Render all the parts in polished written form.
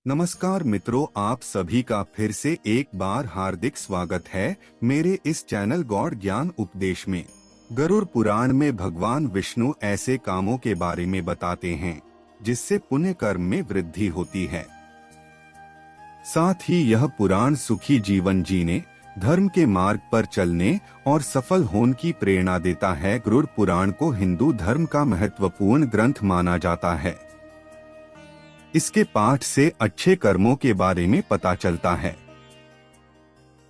नमस्कार मित्रों, आप सभी का फिर से एक बार हार्दिक स्वागत है मेरे इस चैनल गॉड ज्ञान उपदेश में। गरुड़ पुराण में भगवान विष्णु ऐसे कामों के बारे में बताते हैं जिससे पुण्य कर्म में वृद्धि होती है। साथ ही यह पुराण सुखी जीवन जीने, धर्म के मार्ग पर चलने और सफल होने की प्रेरणा देता है। गरुड़ पुराण को हिंदू धर्म का महत्वपूर्ण ग्रंथ माना जाता है। इसके पाठ से अच्छे कर्मों के बारे में पता चलता है।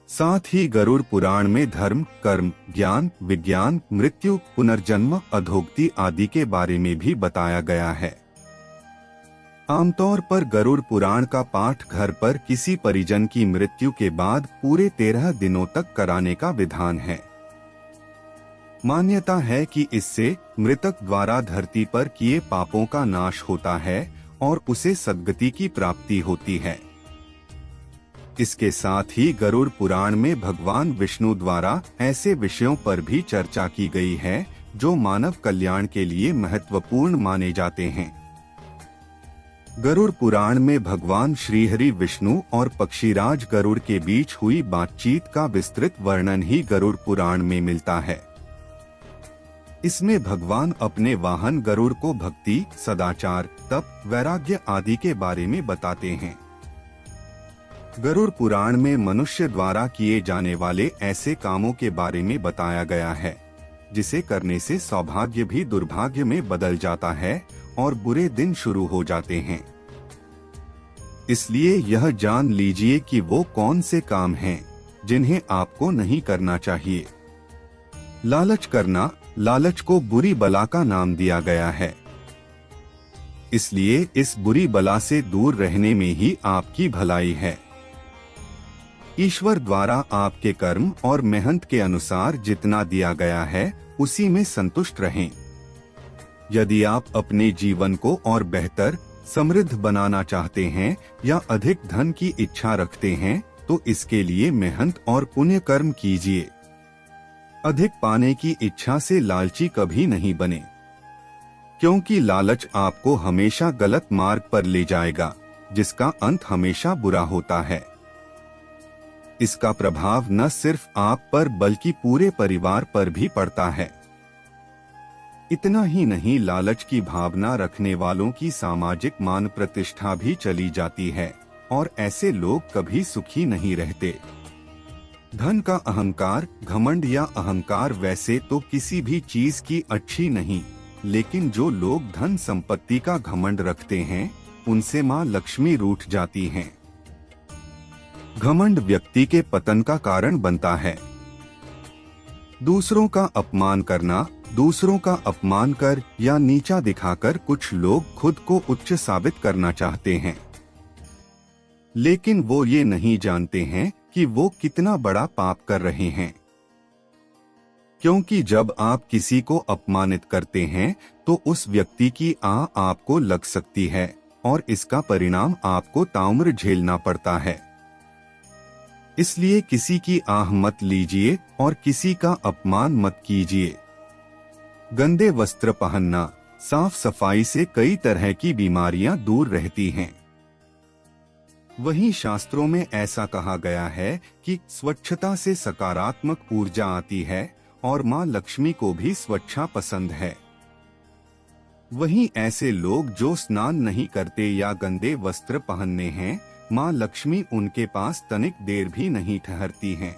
साथ ही गरुड़ पुराण में धर्म, कर्म, ज्ञान, विज्ञान, मृत्यु, पुनर्जन्म, अधोगति आदि के बारे में भी बताया गया है। आमतौर पर गरुड़ पुराण का पाठ घर पर किसी परिजन की मृत्यु के बाद पूरे 13 दिनों तक कराने का विधान है। मान्यता है कि इससे मृतक द्वारा धरती पर किए पापों का नाश होता है और उसे सद्गति की प्राप्ति होती है। इसके साथ ही गरुड़ पुराण में भगवान विष्णु द्वारा ऐसे विषयों पर भी चर्चा की गई है जो मानव कल्याण के लिए महत्वपूर्ण माने जाते हैं। गरुड़ पुराण में भगवान श्रीहरि विष्णु और पक्षीराज गरुड़ के बीच हुई बातचीत का विस्तृत वर्णन ही गरुड़ पुराण में मिलता है। इसमें भगवान अपने वाहन गरुड़ को भक्ति, सदाचार, तप, वैराग्य आदि के बारे में बताते हैं। गरुड़ पुराण में मनुष्य द्वारा किए जाने वाले ऐसे कामों के बारे में बताया गया है जिसे करने से सौभाग्य भी दुर्भाग्य में बदल जाता है और बुरे दिन शुरू हो जाते हैं। इसलिए यह जान लीजिए कि वो कौन से काम हैं जिन्हें आपको नहीं करना चाहिए। लालच करना, लालच को बुरी बला का नाम दिया गया है। इसलिए इस बुरी बला से दूर रहने में ही आपकी भलाई है। ईश्वर द्वारा आपके कर्म और मेहनत के अनुसार जितना दिया गया है उसी में संतुष्ट रहें। यदि आप अपने जीवन को और बेहतर, समृद्ध बनाना चाहते हैं या अधिक धन की इच्छा रखते हैं तो इसके लिए मेहनत और पुण्य कर्म कीजिए। अधिक पाने की इच्छा से लालची कभी नहीं बने, क्योंकि लालच आपको हमेशा गलत मार्ग पर ले जाएगा जिसका अंत हमेशा बुरा होता है। इसका प्रभाव न सिर्फ आप पर बल्कि पूरे परिवार पर भी पड़ता है। इतना ही नहीं, लालच की भावना रखने वालों की सामाजिक मान प्रतिष्ठा भी चली जाती है और ऐसे लोग कभी सुखी नहीं रहते। धन का अहंकार, घमंड या अहंकार वैसे तो किसी भी चीज की अच्छी नहीं, लेकिन जो लोग धन संपत्ति का घमंड रखते हैं उनसे मां लक्ष्मी रूठ जाती हैं। घमंड व्यक्ति के पतन का कारण बनता है। दूसरों का अपमान करना, दूसरों का अपमान कर या नीचा दिखाकर कुछ लोग खुद को उच्च साबित करना चाहते हैं, लेकिन वो ये नहीं जानते हैं कि वो कितना बड़ा पाप कर रहे हैं। क्योंकि जब आप किसी को अपमानित करते हैं तो उस व्यक्ति की आपको लग सकती है और इसका परिणाम आपको ताउम्र झेलना पड़ता है। इसलिए किसी की आह मत लीजिए और किसी का अपमान मत कीजिए। गंदे वस्त्र पहनना, साफ सफाई से कई तरह की बीमारियां दूर रहती हैं। वहीं शास्त्रों में ऐसा कहा गया है कि स्वच्छता से सकारात्मक ऊर्जा आती है और मां लक्ष्मी को भी स्वच्छता पसंद है। वहीं ऐसे लोग जो स्नान नहीं करते या गंदे वस्त्र पहनने हैं, मां लक्ष्मी उनके पास तनिक देर भी नहीं ठहरती हैं।